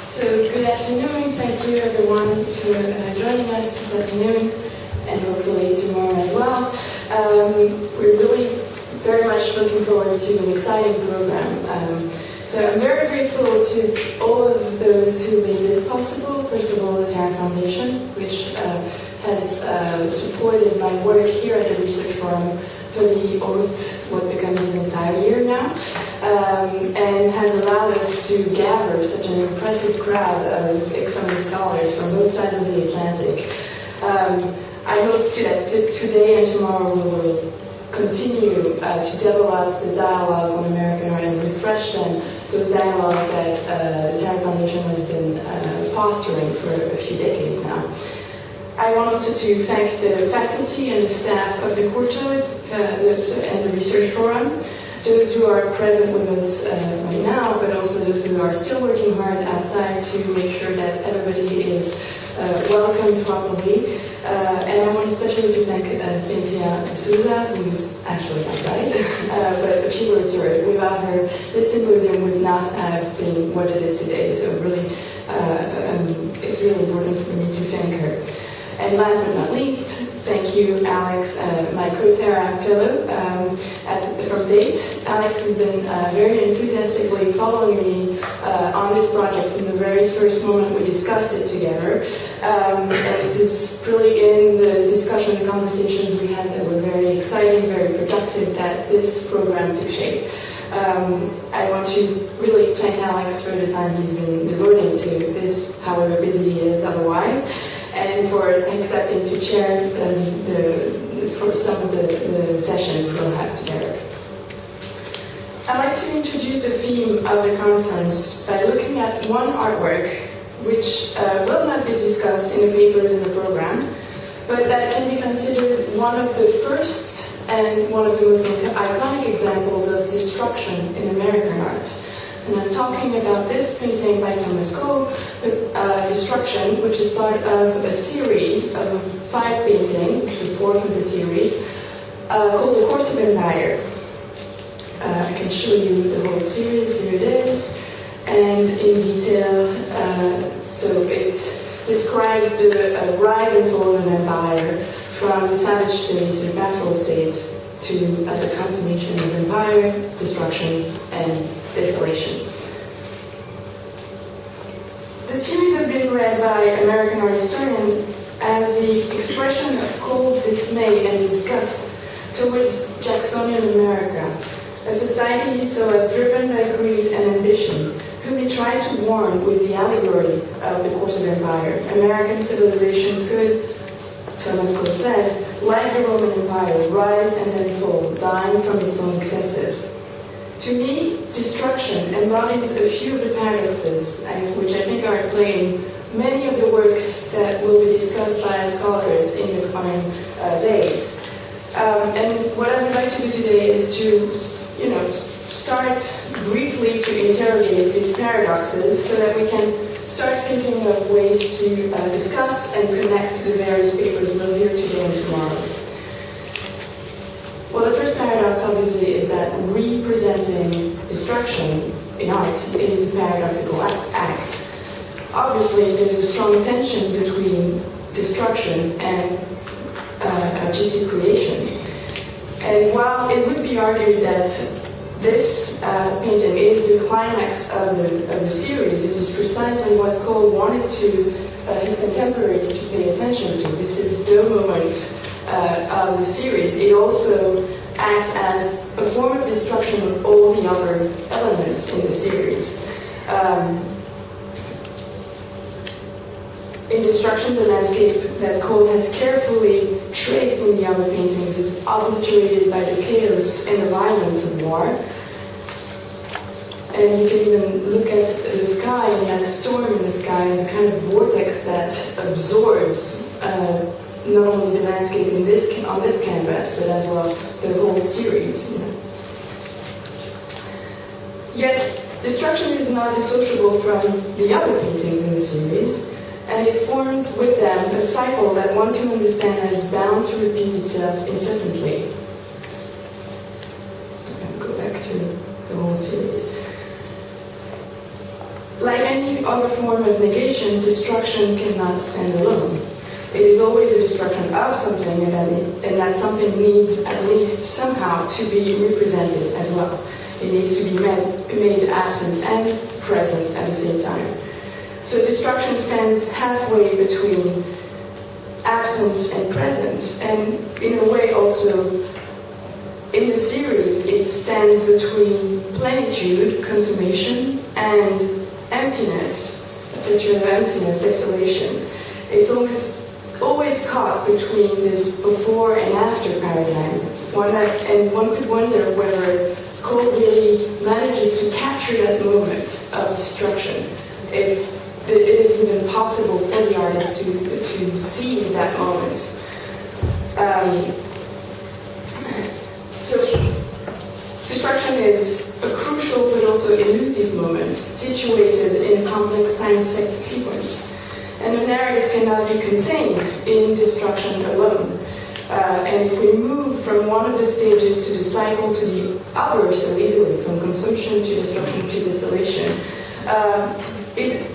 So good afternoon, thank you everyone for joining us this afternoon and hopefully tomorrow as well. We're really very much looking forward to an exciting program. So I'm very grateful to all of those who made this possible. First of all, the Terra Foundation, which has supported my work here at the Research Forum for the almost what becomes an entire year now, and has allowed us to gather such an impressive crowd of excellent scholars from both sides of the Atlantic. I hope that today and tomorrow we will continue to develop the dialogues on American art and refresh them, those dialogues that the Terra Foundation has been fostering for a few decades now. I want also to thank the faculty and the staff of the Courtauld and the Research Forum, those who are present with us right now, but also those who are still working hard outside to make sure that everybody is welcomed properly. And I want especially to thank Cynthia Souza, who's actually outside, but a few words are without her, this symposium would not have been what it is today. So really, it's really important for me to thank her. And last but not least, thank you, Alex, my co-Terra fellow from Date. Alex has been very enthusiastically following me on this project from the very first moment we discussed it together. And it is really in the discussion and conversations we had that were very exciting, very productive, that this program took shape. I want to really thank Alex for the time he's been devoting to this, however busy he is otherwise, and for accepting to chair for some of the sessions we'll have together. I'd like to introduce the theme of the conference by looking at one artwork which will not be discussed in the papers in the program, but that can be considered one of the first and one of the most iconic examples of destruction in American art. And I'm talking about this painting by Thomas Cole, Destruction, which is part of a series of 5 paintings, it's the 4th of the series, called The Course of Empire. I can show you the whole series, here it is, and in detail, so it describes the rise and fall of an empire from the savage states to the pastoral states to the consummation of empire, destruction, and desolation. The series has been read by American art historians as the expression of Cole's dismay and disgust towards Jacksonian America, a society so as driven by greed and ambition, whom he tried to warn with the allegory of the Course of Empire. American civilization could, Thomas Cole said, like the Roman Empire, rise and then fall, dying from its own excesses. To me, destruction embodies a few of the paradoxes, which I think are at play in many of the works that will be discussed by scholars in the coming days. And what I would like to do today is to, start briefly to interrogate these paradoxes so that we can start thinking of ways to discuss and connect the various papers we'll hear today and tomorrow. Well, the first paradox, obviously, is that representing destruction in art is a paradoxical act. Obviously, there's a strong tension between destruction and artistic creation. And while it would be argued that this painting is the climax of the series, this is precisely what Cole wanted his contemporaries to pay attention to. This is the moment of the series. It also acts as a form of destruction of all the other elements in the series. In Destruction, the landscape that Cole has carefully traced in the other paintings is obliterated by the chaos and the violence of war. And you can even look at the sky, and that storm in the sky is a kind of vortex that absorbs not only the landscape on this canvas, but as well the whole series. Yet, destruction is not dissociable from the other paintings in the series, and it forms with them a cycle that one can understand as bound to repeat itself incessantly. So I'm going to go back to the whole series. like any other form of negation, destruction cannot stand alone. It is always a destruction of something, and that something needs at least somehow to be represented as well. It needs to be made absent and present at the same time. So destruction stands halfway between absence and presence, and in a way also, in the series, it stands between plenitude, consummation, and emptiness, a picture of emptiness, desolation. It's always caught between this before and after paradigm. One could wonder whether Courtauld really manages to capture that moment of destruction, if it is even possible for the artist to seize that moment. So destruction is a crucial but also elusive moment, situated in a complex time sequence. And the narrative cannot be contained in destruction alone. And if we move from one of the stages to the cycle to the other so easily, from consumption to destruction to desolation, it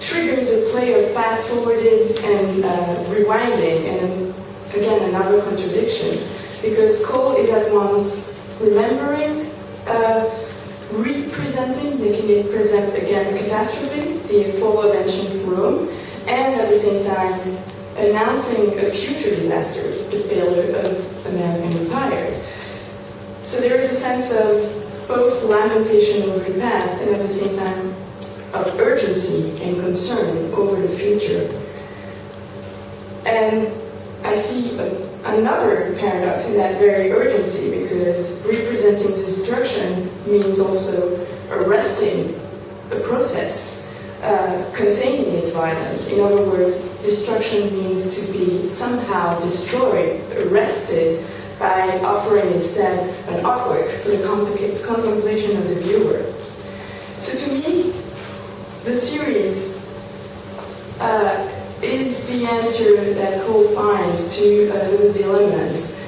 triggers a play of fast-forwarding and rewinding, and again, another contradiction, because Courtauld is at once remembering, representing, making it present again a catastrophe, the fall of ancient Rome, and at the same time announcing a future disaster, the failure of American empire. So there is a sense of both lamentation over the past and at the same time of urgency and concern over the future. And I see another paradox in that very urgency, because representing destruction means also arresting a process, containing its violence. In other words, destruction means to be somehow destroyed, arrested, by offering instead an artwork for the contemplation of the viewer. So to me, the series is the answer that Courtauld finds to those dilemmas.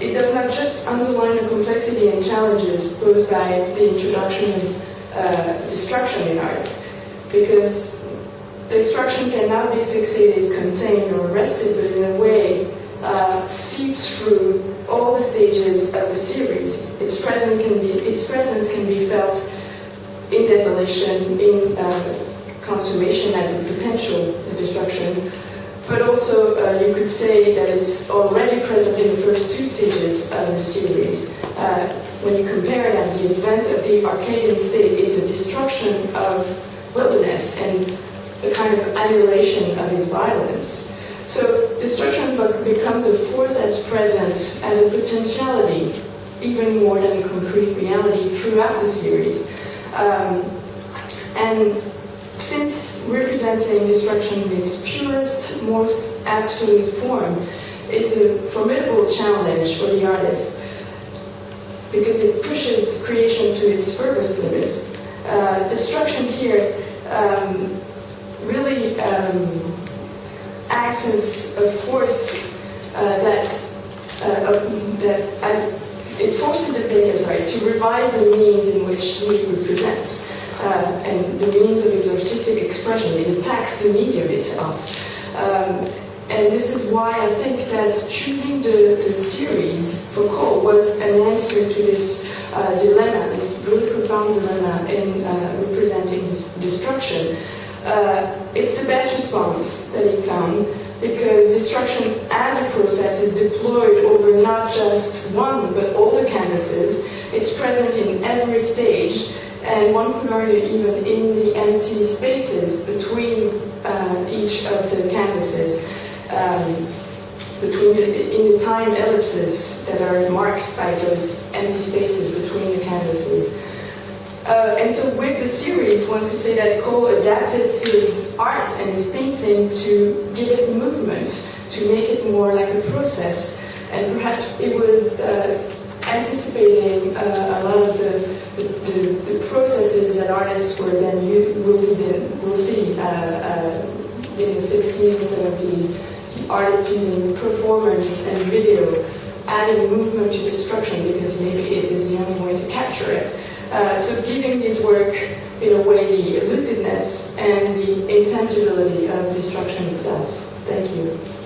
It does not just underline the complexity and challenges posed by the introduction of destruction in art, because destruction cannot be fixated, contained, or arrested, but in a way seeps through all the stages of the series. Its presence can be felt in desolation, in consummation as a potential destruction, but also you could say that it's already present in the first two stages of the series. When you compare that, the advent of the Arcadian state is a destruction of wilderness and a kind of annihilation of its violence. So destruction becomes a force that's present as a potentiality, even more than a concrete reality throughout the series. And since representing destruction in its purest, most absolute form is a formidable challenge for the artist, because it pushes creation to its furthest limits. Destruction here really acts as a force it forces the painter, to revise the means in which he represents, and the means of his artistic expression. It attacks the medium itself. And this is why I think that choosing the series for Courtauld was an answer to this dilemma, this really profound dilemma in representing destruction. It's the best response that he found, because destruction as a process is deployed over not just one, but all the canvases. It's present in every stage, and one could argue even in the empty spaces between each of the canvases, in the time ellipses that are marked by those empty spaces between the canvases. And so with the series, one could say that Courtauld adapted his art and his painting to give it movement, to make it more like a process. And perhaps it was anticipating a lot of the processes that artists were then we'll see in the 60s and 70s, artists using performance and video, adding movement to destruction, because maybe it is the only way to capture it. So giving his work in a way, the elusiveness and the intangibility of destruction itself. Thank you.